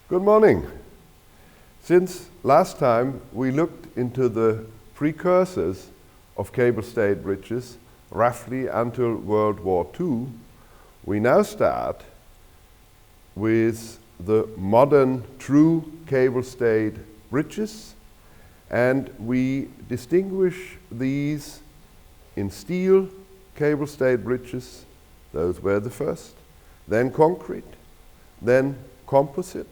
Good morning. Since last time we looked into the precursors of cable-stayed bridges, roughly until World War II, we now start with the modern true cable-stayed bridges, and we distinguish these in steel cable-stayed bridges. Those were the first, then concrete, then composite,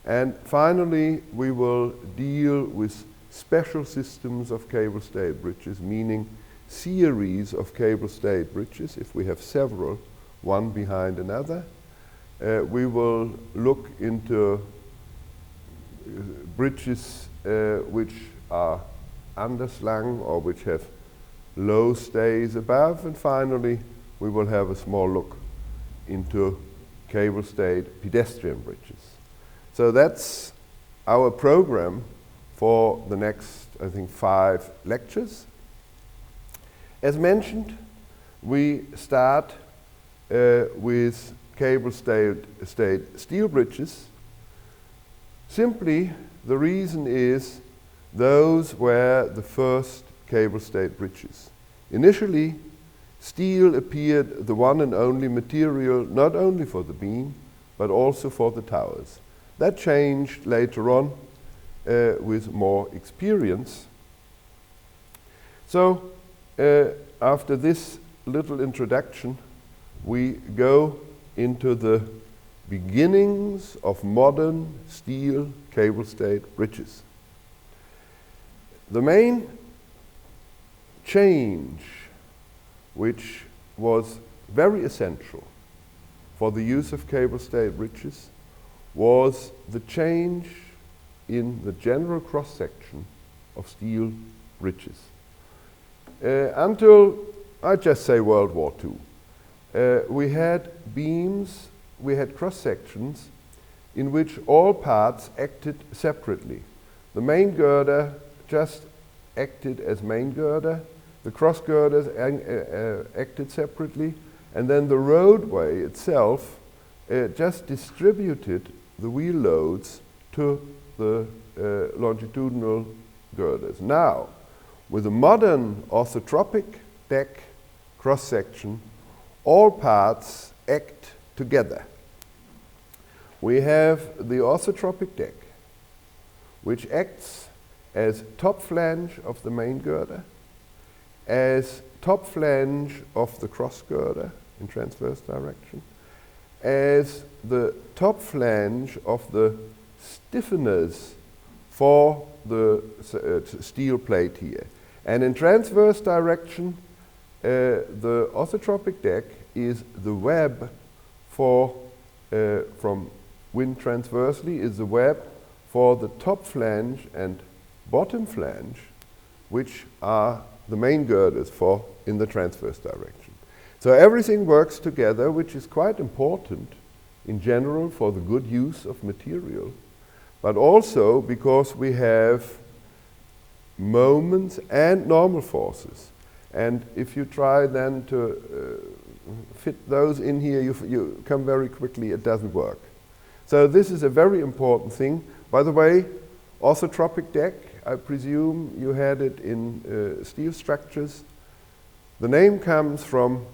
and finally we will deal with special systems of cable-stayed bridges, meaning series of cable-stayed bridges, if we have several, one behind another. We will look into bridges which are underslung or which have low stays above, and finally we will have a small look into cable-stayed pedestrian bridges. So that's our program for the next, I think, 5 lectures. As mentioned, we start with cable-stayed steel bridges. Simply, the reason is those were the first cable-stayed bridges. Initially, steel appeared the one and only material, not only for the beam, but also for the towers. That changed later on with more experience. So, after this little introduction, we go into the beginnings of modern steel cable-stayed bridges. The main change, which was very essential for the use of cable-stayed bridges, was the change in the general cross-section of steel bridges. Until, I just say, World War II, we had beams, we had cross-sections in which all parts acted separately. The main girder just acted as main girder, the cross girders acted separately, and then the roadway itself just distributed the wheel loads to the longitudinal girders. Now, with a modern orthotropic deck cross-section, all parts act together. We have the orthotropic deck, which acts as top flange of the main girder, as top flange of the cross girder in transverse direction, as the top flange of the stiffeners for the steel plate here. And in transverse direction, the orthotropic deck is the web for, from wind transversely, is the web for the top flange and bottom flange, which are the main girders for in the transverse direction. So everything works together, which is quite important in general for the good use of material, but also because we have moments and normal forces. And if you try then to fit those in here, you come very quickly, it doesn't work. So this is a very important thing. By the way, orthotropic deck, I presume you had it in steel structures. The name comes from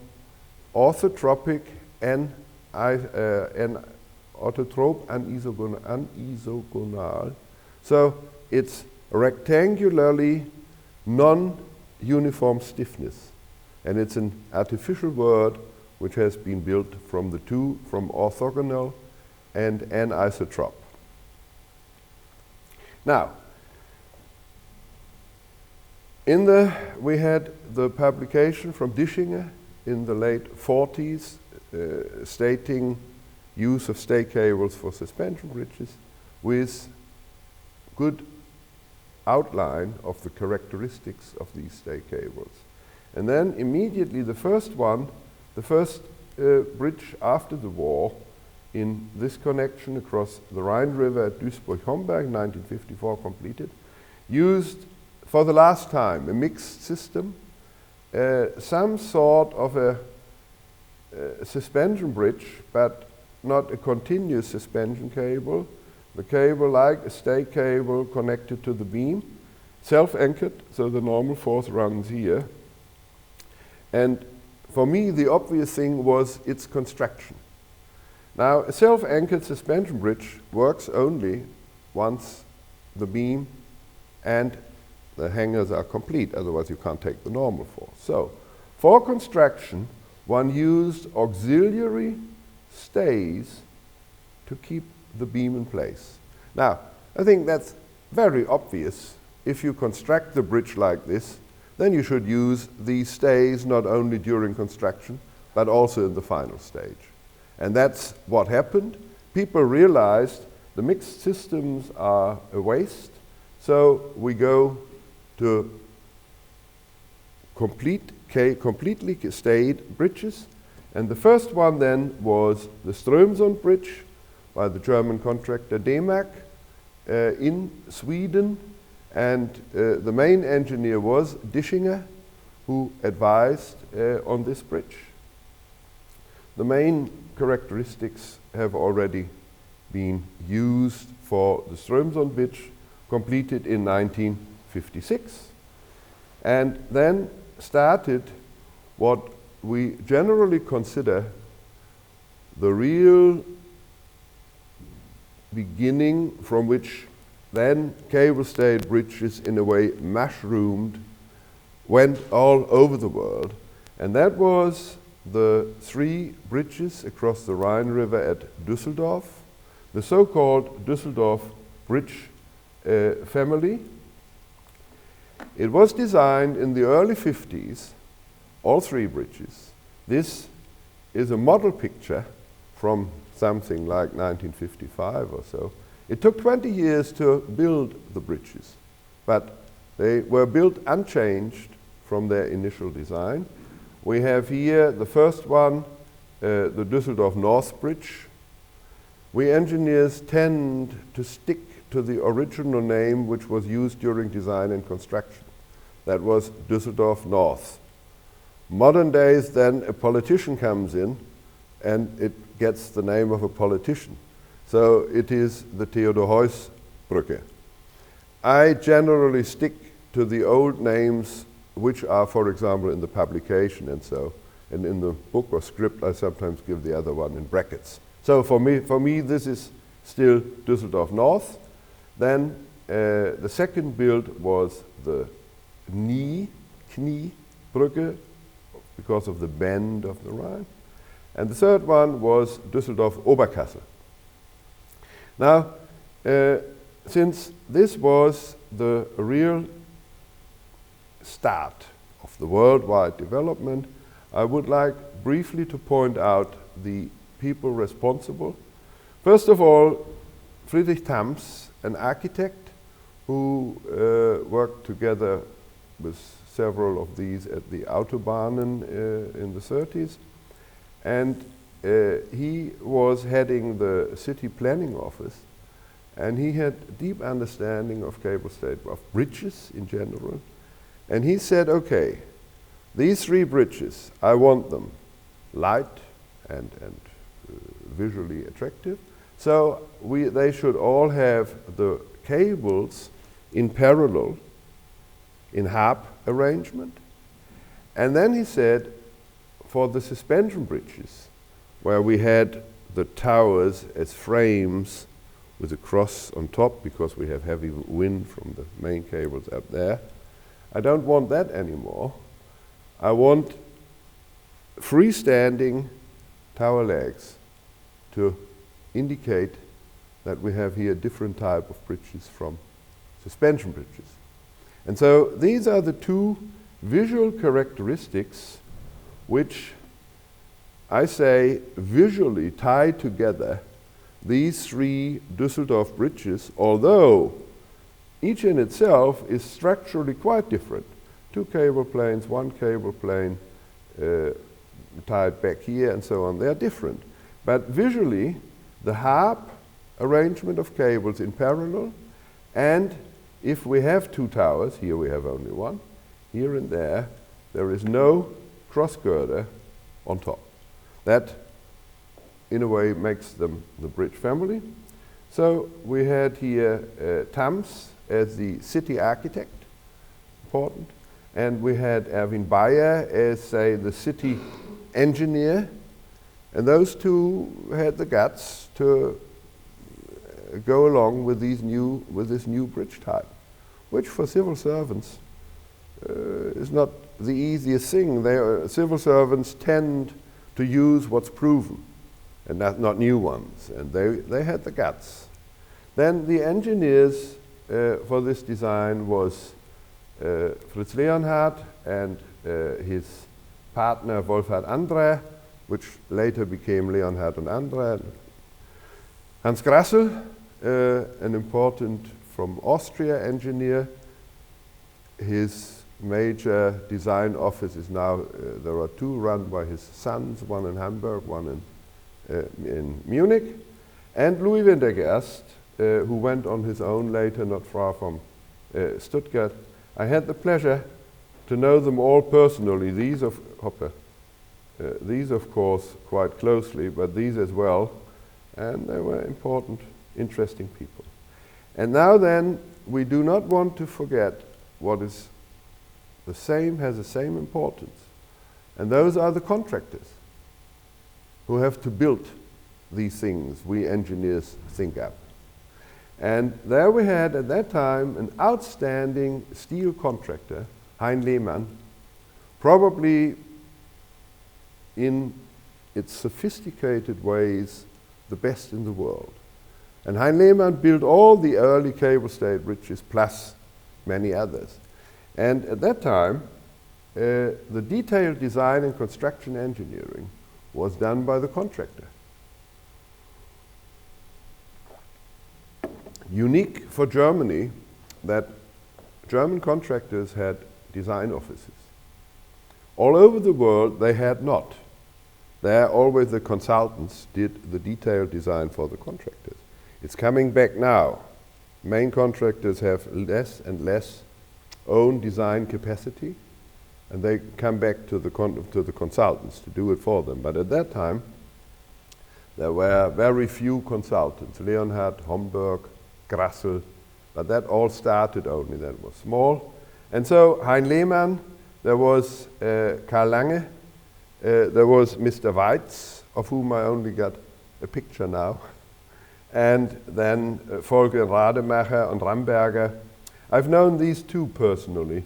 orthotropic and orthotrope anisogonal. So it's rectangularly non-uniform stiffness. And it's an artificial word which has been built from the two, from orthogonal and anisotrope. Now, we had the publication from Dischinger in the late 40s stating use of stay cables for suspension bridges with good outline of the characteristics of these stay cables. And then immediately the first bridge after the war in this connection across the Rhine River at Duisburg-Homberg, 1954 completed, used for the last time a mixed system, some sort of a suspension bridge, but not a continuous suspension cable. The cable, like a stay cable, connected to the beam, self-anchored, so the normal force runs here. And for me, the obvious thing was its construction. Now, a self-anchored suspension bridge works only once the beam and the hangers are complete, otherwise you can't take the normal force. So, for construction, one used auxiliary stays to keep the beam in place. Now, I think that's very obvious. If you construct the bridge like this, then you should use these stays not only during construction, but also in the final stage. And that's what happened. People realized the mixed systems are a waste, so we go to completely stayed bridges. And the first one then was the Strömsund Bridge by the German contractor Demag in Sweden. And the main engineer was Dischinger, who advised on this bridge. The main characteristics have already been used for the Strömsund Bridge, completed in 1956. And then started what we generally consider the real beginning from which then cable-stayed bridges, in a way, mushroomed, went all over the world. And that was the 3 bridges across the Rhine River at Düsseldorf, the so-called Düsseldorf Bridge family. It was designed in the early 50s, all 3 bridges. This is a model picture from something like 1955 or so. It took 20 years to build the bridges, but they were built unchanged from their initial design. We have here the first one, the Düsseldorf North Bridge. We engineers tend to stick to the original name which was used during design and construction. That was Düsseldorf North. Modern days, then a politician comes in and it gets the name of a politician. So it is the Theodor Heuss Brücke. I generally stick to the old names which are, for example, in the publication and so. And in the book or script, I sometimes give the other one in brackets. So for me, this is still Düsseldorf North. Then the second build was the Knie Brücke, because of the bend of the Rhine. And the third one was Düsseldorf Oberkassel. Now, since this was the real start of the worldwide development, I would like briefly to point out the people responsible. First of all, Friedrich Thams, an architect who worked together with several of these at the Autobahnen in the 30s. And he was heading the city planning office, and he had deep understanding of cable-stayed, of bridges in general. And he said, okay, these 3 bridges, I want them light and visually attractive. So they should all have the cables in parallel, in harp arrangement. And then he said, for the suspension bridges, where we had the towers as frames with a cross on top because we have heavy wind from the main cables up there, I don't want that anymore. I want freestanding tower legs to indicate that we have here a different type of bridges from suspension bridges. And so these are the 2 visual characteristics which I say visually tie together these 3 Düsseldorf bridges, although each in itself is structurally quite different. 2 cable planes, 1 cable plane tied back here and so on, they are different. But visually, the harp arrangement of cables in parallel, and if we have 2 towers, here we have only 1, here and there is no cross girder on top. That in a way makes them the bridge family. So we had here Tams as the city architect, important, and we had Erwin Bayer as, say, the city engineer, and those two had the guts to go along with this new bridge type, which for civil servants is not the easiest thing. Civil servants tend to use what's proven and not new ones, and they had the guts. Then the engineers for this design was Fritz Leonhard and his partner Wolfhard Andrä, which later became Leonhard and Andrä. Hans Grassel, an important from Austria engineer. His major design office is now, there are two run by his sons, one in Hamburg, one in Munich. And Louis Wintergerst, who went on his own later, not far from Stuttgart. I had the pleasure to know them all personally. These of course quite closely, but these as well. And they were important, interesting people. And now then, we do not want to forget what is the same, has the same importance. And those are the contractors who have to build these things we engineers think up. And there we had at that time an outstanding steel contractor, Hein Lehmann, probably in its sophisticated ways the best in the world. And Hein Lehmann built all the early cable stayed bridges plus many others. And at that time, the detailed design and construction engineering was done by the contractor. Unique for Germany that German contractors had design offices. All over the world they had not. There always the consultants did the detailed design for the contractors. It's coming back now. Main contractors have less and less own design capacity, and they come back to the consultants to do it for them. But at that time, there were very few consultants. Leonhard, Homburg, Grassel, but that all started only, that was small. And so Hein Lehmann, there was Karl Lange, there was Mr. Weitz, of whom I only got a picture now, and then Volker Rademacher and Ramberger. I've known these two personally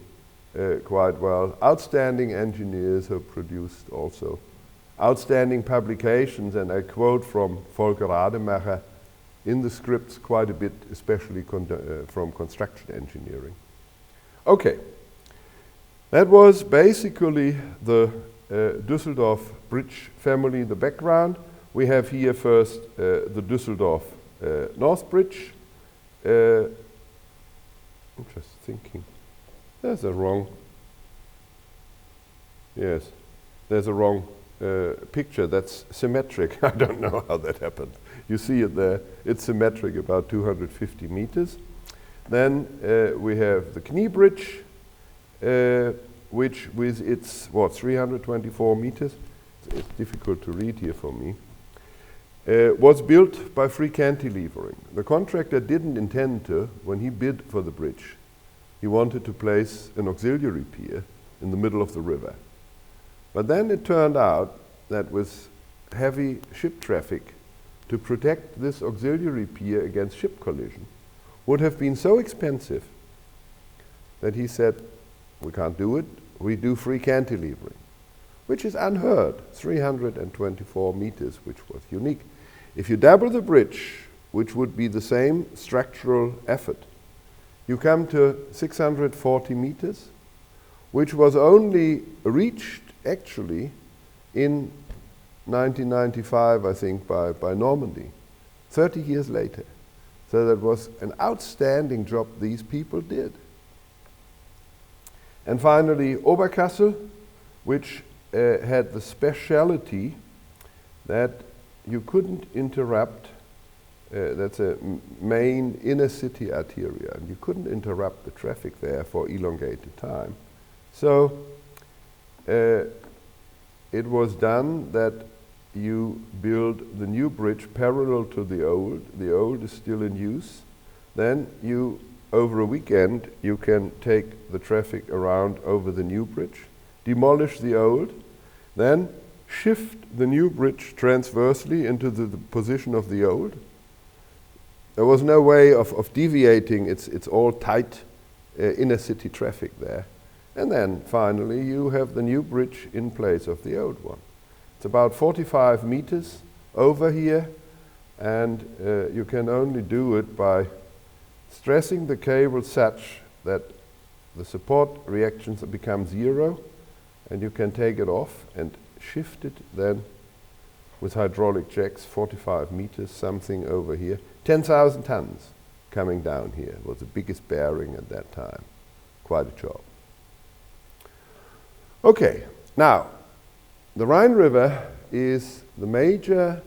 quite well. Outstanding engineers who produced also outstanding publications, and I quote from Volker Rademacher in the scripts quite a bit, especially from construction engineering. Okay, that was basically the Düsseldorf bridge family, the background. We have here first the Düsseldorf North Bridge. I'm just thinking, there's a wrong, yes, there's a wrong picture that's symmetric. I don't know how that happened. You see it there, it's symmetric, about 250 meters. Then we have the Knie Bridge, which with its, 324 meters, it's difficult to read here for me, was built by free cantilevering. The contractor didn't intend to, when he bid for the bridge, he wanted to place an auxiliary pier in the middle of the river. But then it turned out that with heavy ship traffic, to protect this auxiliary pier against ship collision would have been so expensive that he said, we can't do it, we do free cantilevering, which is unheard, 324 meters, which was unique. If you double the bridge, which would be the same structural effort, you come to 640 meters, which was only reached actually in 1995, I think, by Normandy, 30 years later. So that was an outstanding job these people did. And finally, Oberkassel, which had the speciality that you couldn't interrupt, that's a main inner city arteria, and you couldn't interrupt the traffic there for elongated time. So it was done that you build the new bridge parallel to the old. The old is still in use. Then you, over a weekend, you can take the traffic around over the new bridge, demolish the old, then shift the new bridge transversely into the position of the old. There was no way of deviating. It's all tight inner city traffic there. And then finally you have the new bridge in place of the old one. It's about 45 meters over here, and you can only do it by stressing the cable such that the support reactions become zero, and you can take it off and shift it then with hydraulic jacks 45 meters, something over here. 10,000 tons coming down here. It was the biggest bearing at that time. Quite a job. Okay, now the Rhine River is the major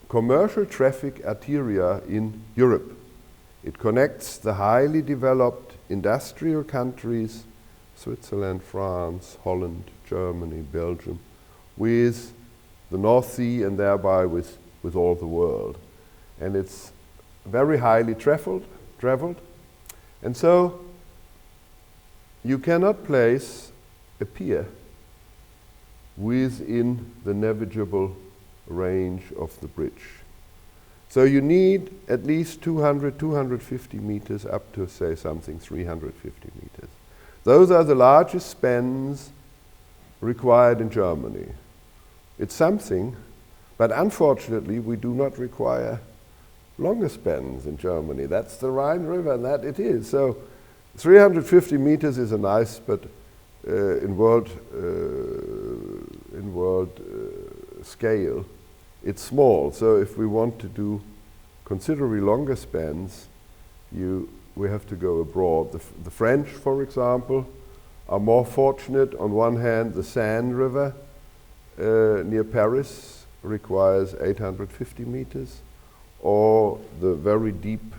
commercial traffic arteria in Europe. It connects the highly developed industrial countries, Switzerland, France, Holland, Germany, Belgium, with the North Sea and thereby with all the world. And it's very highly traveled. And so you cannot place a pier within the navigable range of the bridge. So you need at least 200, 250 meters up to, say, something 350 meters. Those are the largest spans required in Germany. It's something, but unfortunately we do not require longer spans in Germany. That's the Rhine River, and that it is. So 350 meters is a nice, but in world scale, it's small. So if we want to do considerably longer spans, we have to go abroad. The French, for example, are more fortunate. On one hand, the Seine River near Paris requires 850 meters, or the very deep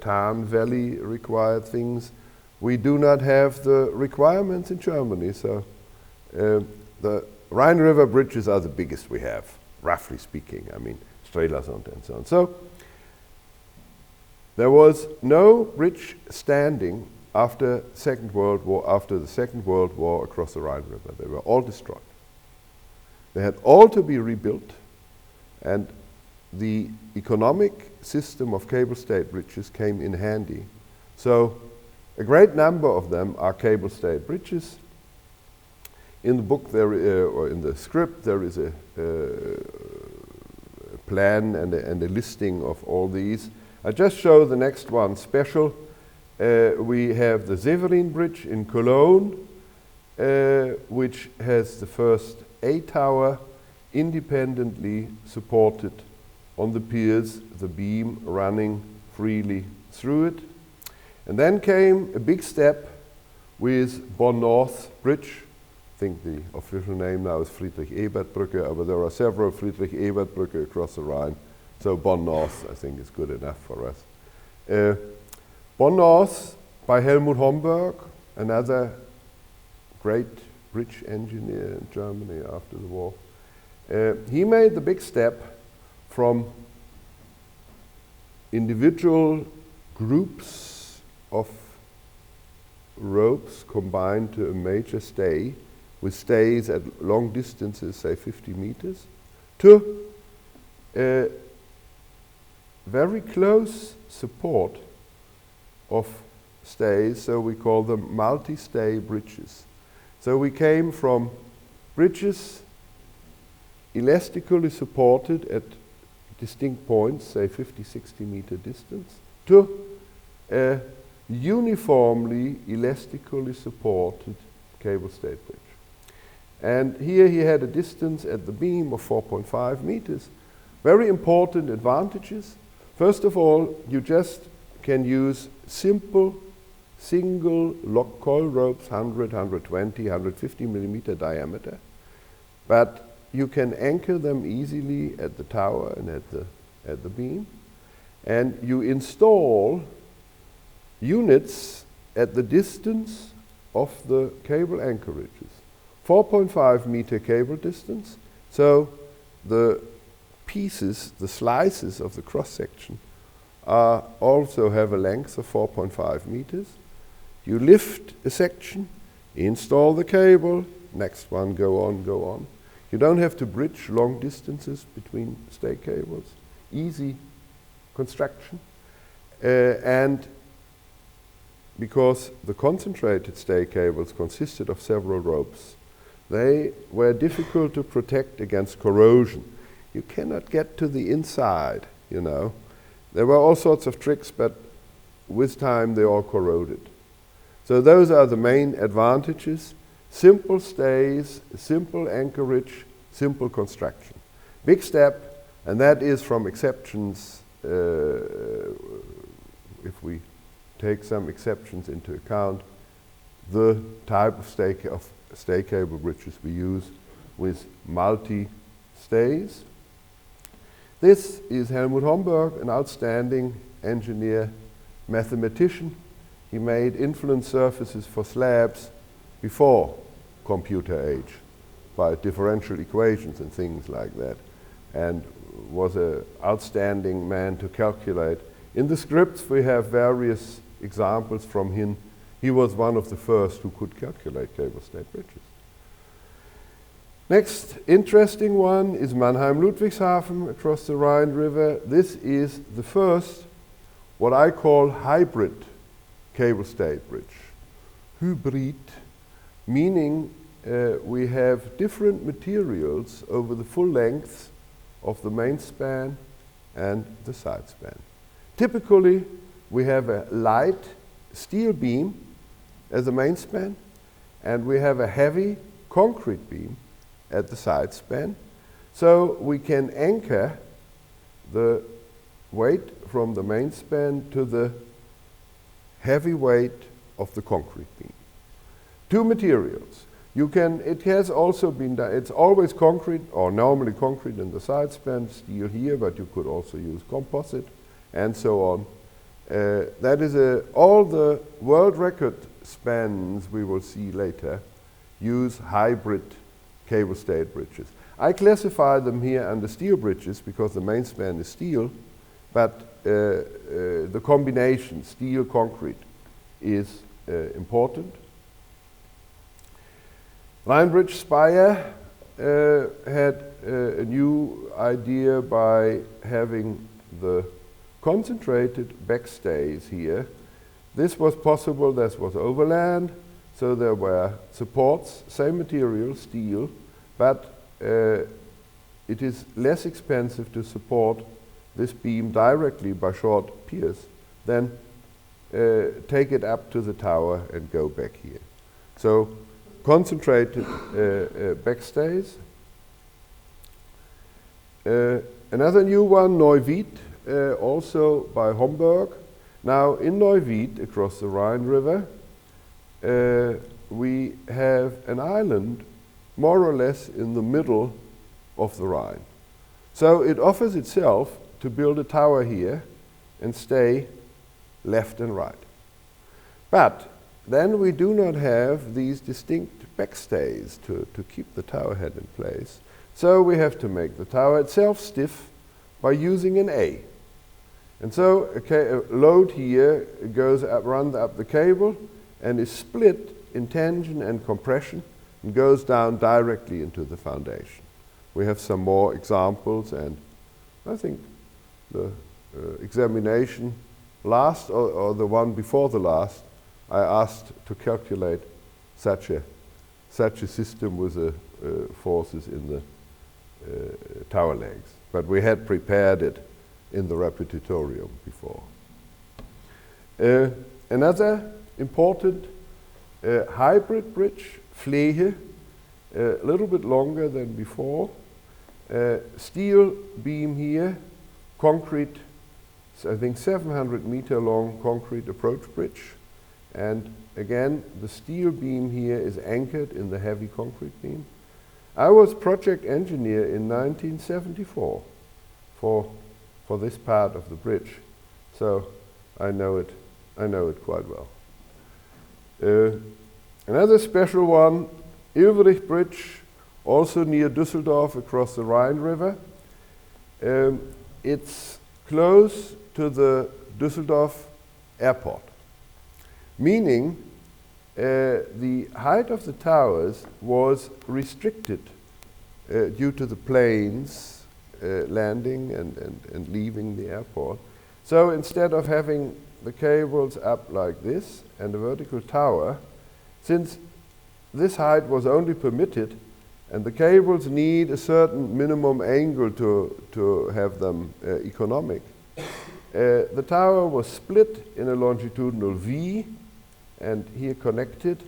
Tarn Valley required things. We do not have the requirements in Germany, so the Rhine River bridges are the biggest we have, roughly speaking. I mean, Strelasund and so on. So there was no bridge standing after the Second World War across the Rhine River. They were all destroyed. They had all to be rebuilt, and the economic system of cable-stayed bridges came in handy. So a great number of them are cable-stayed bridges. In the book or in the script, there is a plan and a listing of all these. I just show the next one special. We have the Severin Bridge in Cologne, which has the first A-tower independently supported on the piers, the beam running freely through it. And then came a big step with Bonn North Bridge. I think the official name now is Friedrich-Ebert-Brücke, but there are several Friedrich-Ebert-Brücke across the Rhine. So Bonn North, I think, is good enough for us. Bonn North by Helmut Homburg, another great bridge engineer in Germany after the war. He made the big step from individual groups of ropes combined to a major stay, with stays at long distances, say 50 meters, to very close support of stays, so we call them multi-stay bridges. So we came from bridges elastically supported at distinct points, say 50, 60 meter distance, to a uniformly elastically supported cable-stayed bridge. And here he had a distance at the beam of 4.5 meters. Very important advantages. First of all, you just can use simple single lock coil ropes, 100, 120, 150 millimeter diameter, but you can anchor them easily at the tower and at the beam, and you install units at the distance of the cable anchorages. 4.5 meter cable distance, So the pieces, the slices of the cross-section also have a length of 4.5 meters. You lift a section, install the cable, next one, go on, go on. You don't have to bridge long distances between stay cables. Easy construction. And because the concentrated stay cables consisted of several ropes, they were difficult to protect against corrosion. You cannot get to the inside, you know. There were all sorts of tricks, but with time they all corroded. So those are the main advantages. Simple stays, simple anchorage, simple construction. Big step, and that is from exceptions, if we take some exceptions into account, the type of stay cable bridges we use with multi-stays. This is Helmut Homburg, an outstanding engineer, mathematician. He made influence surfaces for slabs before computer age by differential equations and things like that, and was an outstanding man to calculate. In the scripts we have various examples from him. He was one of the first who could calculate cable-stayed bridges. Next interesting one is Mannheim-Ludwigshafen across the Rhine River. This is the first, what I call hybrid cable-stayed bridge. Hybrid, meaning we have different materials over the full length of the main span and the side span. Typically, we have a light steel beam as a main span, and we have a heavy concrete beam at the side span. So we can anchor the weight from the main span to the heavy weight of the concrete beam. Two materials. It has also been done, it's always concrete, or normally concrete in the side span, steel here, but you could also use composite, and so on. That is all the world record spans we will see later use hybrid cable-stayed bridges. I classify them here under steel bridges because the main span is steel, but the combination steel-concrete is important. Rheinbridge Speyer had a new idea by having the concentrated backstays here. This was possible, this was overland, so there were supports, same material, steel, but it is less expensive to support this beam directly by short piers than take it up to the tower and go back here. So concentrated backstays. Another new one, Neuwied, also by Homburg. Now in Neuwied, across the Rhine River, we have an island more or less in the middle of the Rhine. So it offers itself to build a tower here and stay left and right. But then we do not have these distinct backstays to keep the tower head in place. So we have to make the tower itself stiff by using an A. And so a load here goes up, runs up the cable and is split in tension and compression and goes down directly into the foundation. We have some more examples, and I think the examination last or the one before the last, I asked to calculate such a system with the forces in the tower legs. But we had prepared it in the repetitorium before. Another important hybrid bridge, Flehe, a little bit longer than before. Steel beam here, concrete, I think 700 meter long concrete approach bridge. And again, the steel beam here is anchored in the heavy concrete beam. I was project engineer in 1974 for this part of the bridge, so I know it quite well. Another special one, Ilvrich Bridge, also near Düsseldorf across the Rhine River. It's close to the Düsseldorf airport, meaning the height of the towers was restricted due to the planes landing and leaving the airport. So instead of having the cables up like this and a vertical tower, since this height was only permitted and the cables need a certain minimum angle to have them economic, the tower was split in a longitudinal V and here connected.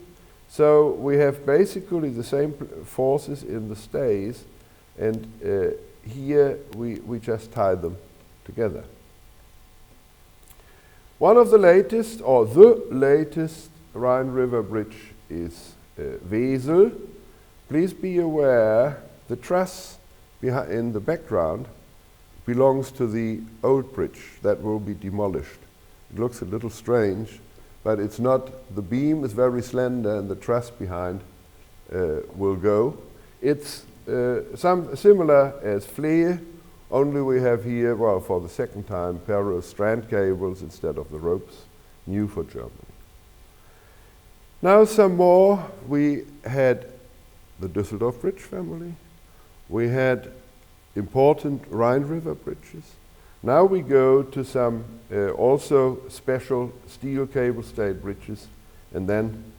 So we have basically the same forces in the stays, and here we just tie them together. One of the latest, or the latest, Rhine River bridge is Wesel. Please be aware the truss in the background belongs to the old bridge that will be demolished. It looks a little strange, but it's not. The beam is very slender and the truss behind will go. It's similar as Flehe, only we have here, well, for the second time, parallel strand cables instead of the ropes, new for Germany. Now some more. We had the Düsseldorf Bridge family. We had important Rhine River bridges. Now we go to some also special steel cable stayed bridges, and then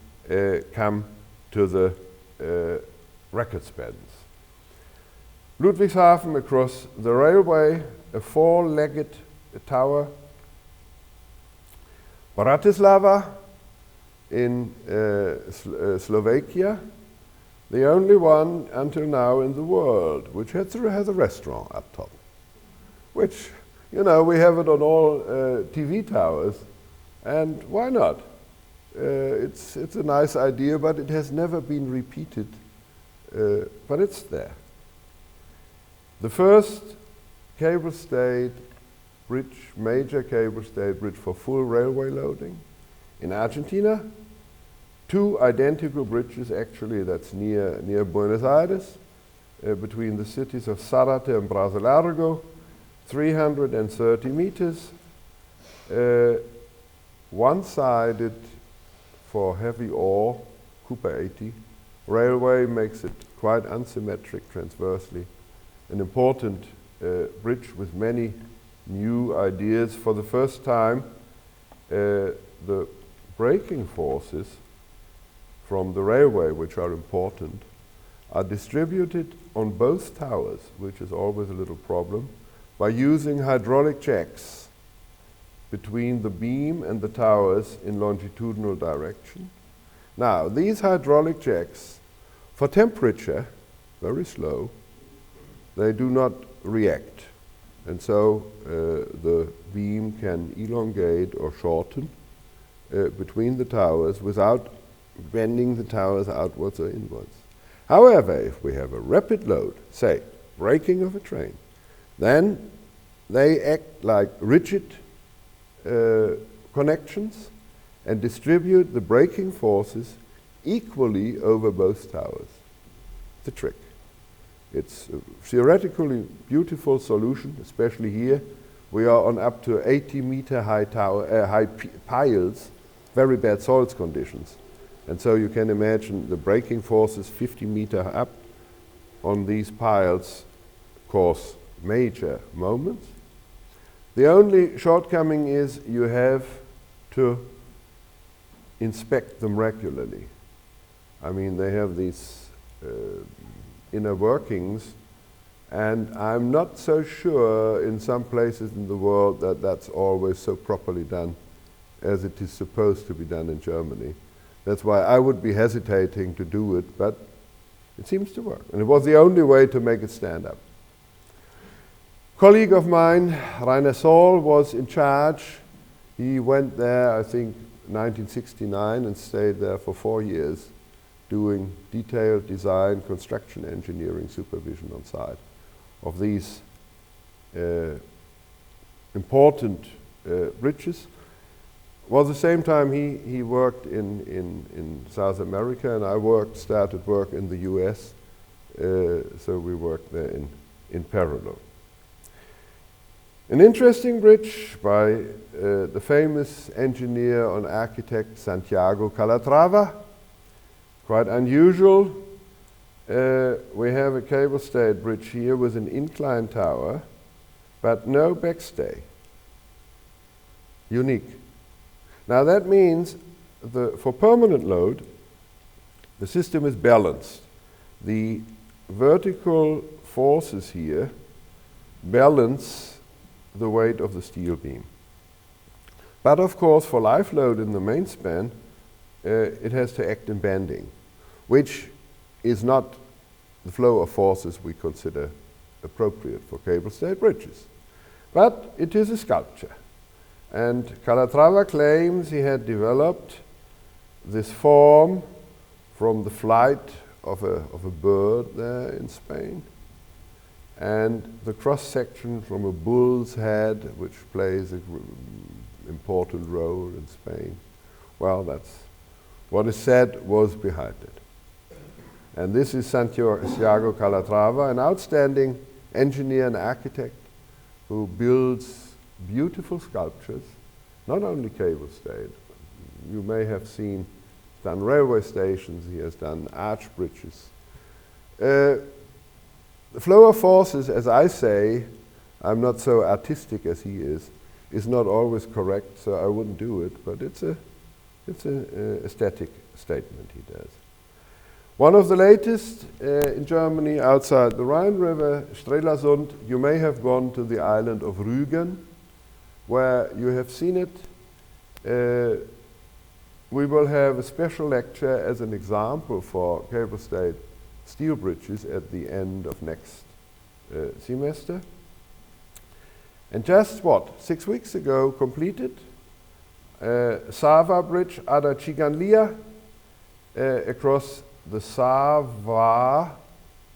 come to the record spans. Ludwigshafen across the railway, a four-legged tower. Bratislava in Slovakia, the only one until now in the world which has a restaurant up top, which, you know, we have it on all TV towers, and why not? It's a nice idea, but it has never been repeated, but it's there. The first cable stayed bridge, major cable stayed bridge for full railway loading in Argentina. Two identical bridges, actually, that's near Buenos Aires, between the cities of Zárate and Brazo Largo, 330 meters, one-sided for heavy ore, Cooper 80. Railway makes it quite unsymmetric transversely. An important bridge with many new ideas. For the first time, the braking forces from the railway, which are important, are distributed on both towers, which is always a little problem, by using hydraulic jacks between the beam and the towers in longitudinal direction. Now, these hydraulic jacks, for temperature, very slow, they do not react. And so the beam can elongate or shorten between the towers without bending the towers outwards or inwards. However, if we have a rapid load, say braking of a train, then they act like rigid connections and distribute the braking forces equally over both towers. The trick. It's a theoretically beautiful solution, especially here. We are on up to 80-meter high piles, very bad soils conditions. And so you can imagine the braking forces 50 meters up on these piles cause major moments. The only shortcoming is you have to inspect them regularly. I mean, they have these inner workings, and I'm not so sure in some places in the world that that's always so properly done as it is supposed to be done in Germany. That's why I would be hesitating to do it, but it seems to work. And it was the only way to make it stand up. Colleague of mine, Rainer Soll, was in charge. He went there, I think, 1969 and stayed there for 4 years, doing detailed design, construction engineering supervision on site of these important bridges. Well, at the same time, he worked in South America, and I started work in the US so we worked there in parallel. An interesting bridge by the famous engineer and architect Santiago Calatrava. Quite unusual. We have a cable-stayed bridge here with an inclined tower, but no backstay. Unique. Now that means for permanent load, the system is balanced. The vertical forces here balance the weight of the steel beam. But of course, for live load in the main span, it has to act in bending, which is not the flow of forces we consider appropriate for cable-stayed bridges. But it is a sculpture. And Calatrava claims he had developed this form from the flight of a bird there in Spain, and the cross-section from a bull's head, which plays an important role in Spain. Well, that's what is said was behind it. And this is Santiago Calatrava, an outstanding engineer and architect who builds beautiful sculptures, not only cable-stayed. You may have seen, done railway stations, he has done arch bridges. The flow of forces, as I say, I'm not so artistic as he is not always correct, so I wouldn't do it, but it's an aesthetic statement he does. One of the latest in Germany, outside the Rhine River, Strelasund. You may have gone to the island of Rügen, where you have seen it. We will have a special lecture as an example for cable-stayed steel bridges at the end of next semester. And just 6 weeks ago completed, Sava Bridge Ada Ciganlia across the Sava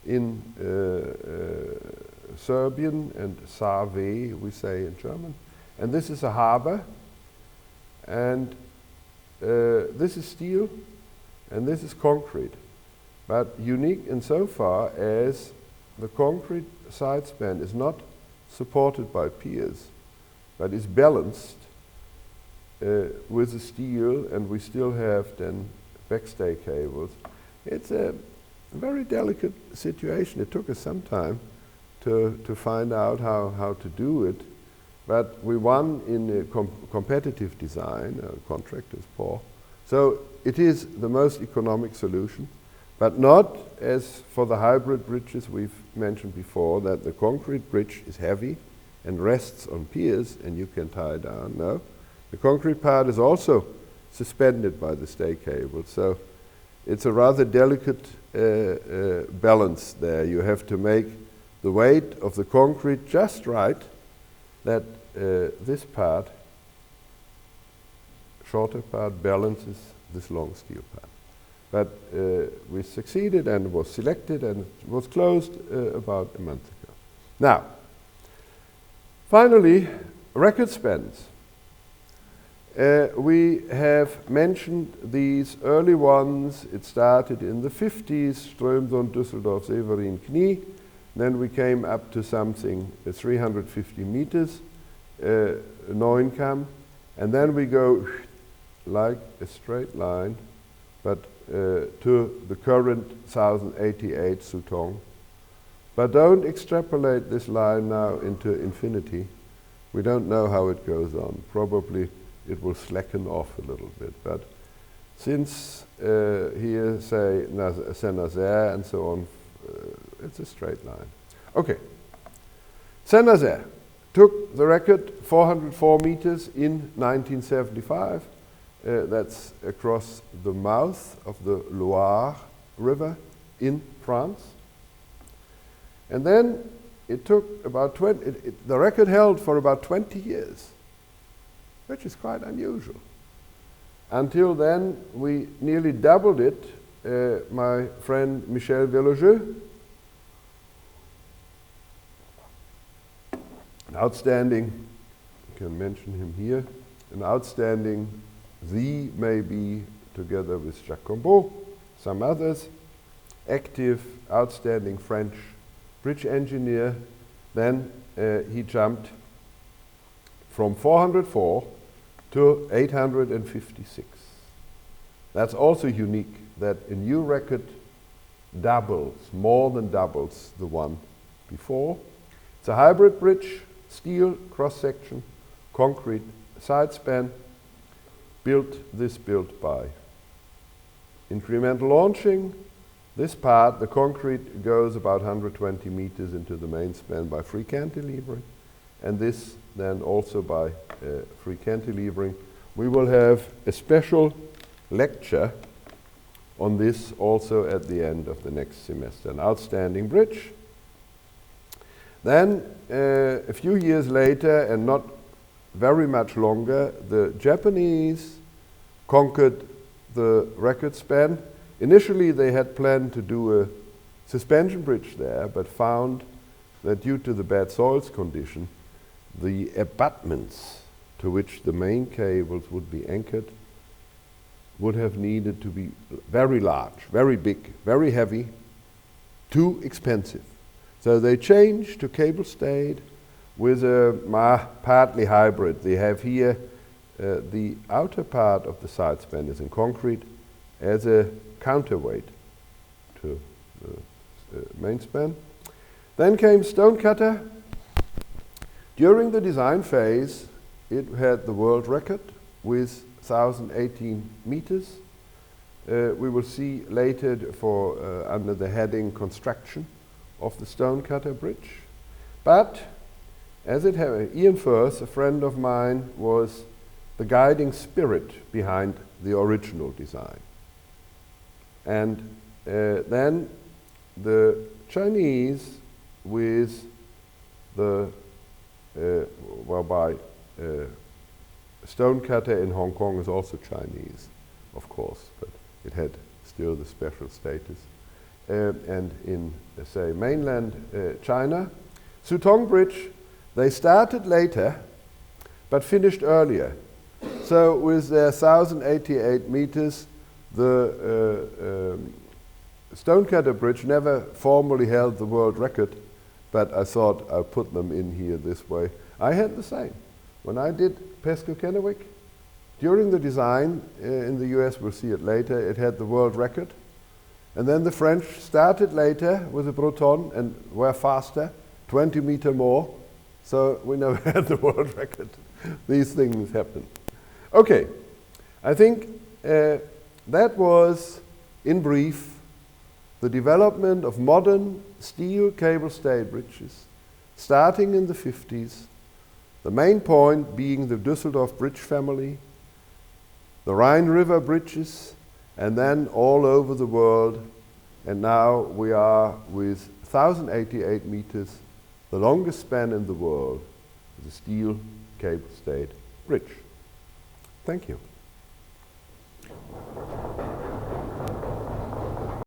in Serbian, and Save we say in German. And this is a harbor, and this is steel, and this is concrete. But unique insofar as the concrete side span is not supported by piers, but is balanced with the steel, and we still have then backstay cables. It's a very delicate situation. It took us some time to find out how to do it, but we won in a competitive design. Contract is poor. So it is the most economic solution, but not as for the hybrid bridges we've mentioned before, that the concrete bridge is heavy and rests on piers and you can tie it down. No, the concrete part is also suspended by the stay cable. So it's a rather delicate balance there. You have to make the weight of the concrete just right, that this part, shorter part, balances this long steel part. But we succeeded and was selected and was closed about a month ago. Now, finally, record spans. We have mentioned these early ones. It started in the 50s, Strömsund, Düsseldorf, Severin, Knie. Then we came up to something 350 meters, Neunkam. And then we go like a straight line, but to the current 1088 Sutong. But don't extrapolate this line now into infinity. We don't know how it goes on. Probably it will slacken off a little bit. But since here, say, Saint-Nazaire and so on, it's a straight line. Okay. Saint-Nazaire took the record 404 meters in 1975. That's across the mouth of the Loire River in France. And then it took about the record held for about 20 years, which is quite unusual. Until then, we nearly doubled it. My friend Michel Belajar, an outstanding, you can mention him here, an outstanding, maybe together with Jacques Combeau, some others, active, outstanding French bridge engineer. Then he jumped from 404 to 856. That's also unique, that a new record doubles, more than doubles the one before. It's a hybrid bridge, steel cross-section, concrete side span, built by incremental launching. This part, the concrete, goes about 120 meters into the main span by free cantilevering, and this then also by free cantilevering. We will have a special lecture on this also at the end of the next semester. An outstanding bridge. Then a few years later, and not very much longer, the Japanese conquered the record span. Initially they had planned to do a suspension bridge there, but found that due to the bad soils condition, the abutments to which the main cables would be anchored would have needed to be very large, very big, very heavy, too expensive. So they changed to cable stayed with a partly hybrid. They have here the outer part of the side span is in concrete as a counterweight to the main span. Then came stonecutter. During the design phase, it had the world record with 1,018 meters. We will see later for under the heading construction of the stonecutter bridge. But as it had, Ian Firth, a friend of mine, was the guiding spirit behind the original design. And then the Chinese with the stonecutter in Hong Kong is also Chinese, of course, but it had still the special status. And in, say, mainland China, Sutong Bridge, they started later, but finished earlier. So with their 1,088 meters, the stonecutter bridge never formally held the world record, but I thought I'll put them in here this way. I had the same. When I did Pesco Kennewick, during the design in the US, we'll see it later, it had the world record. And then the French started later with the Breton and were faster, 20 meter more. So we never had the world record. These things happen. Okay, I think that was, in brief, the development of modern steel cable stayed bridges, starting in the 50s, the main point being the Düsseldorf bridge family, the Rhine River bridges, and then all over the world. And now we are with 1,088 meters, the longest span in the world, the steel cable stayed bridge. Thank you.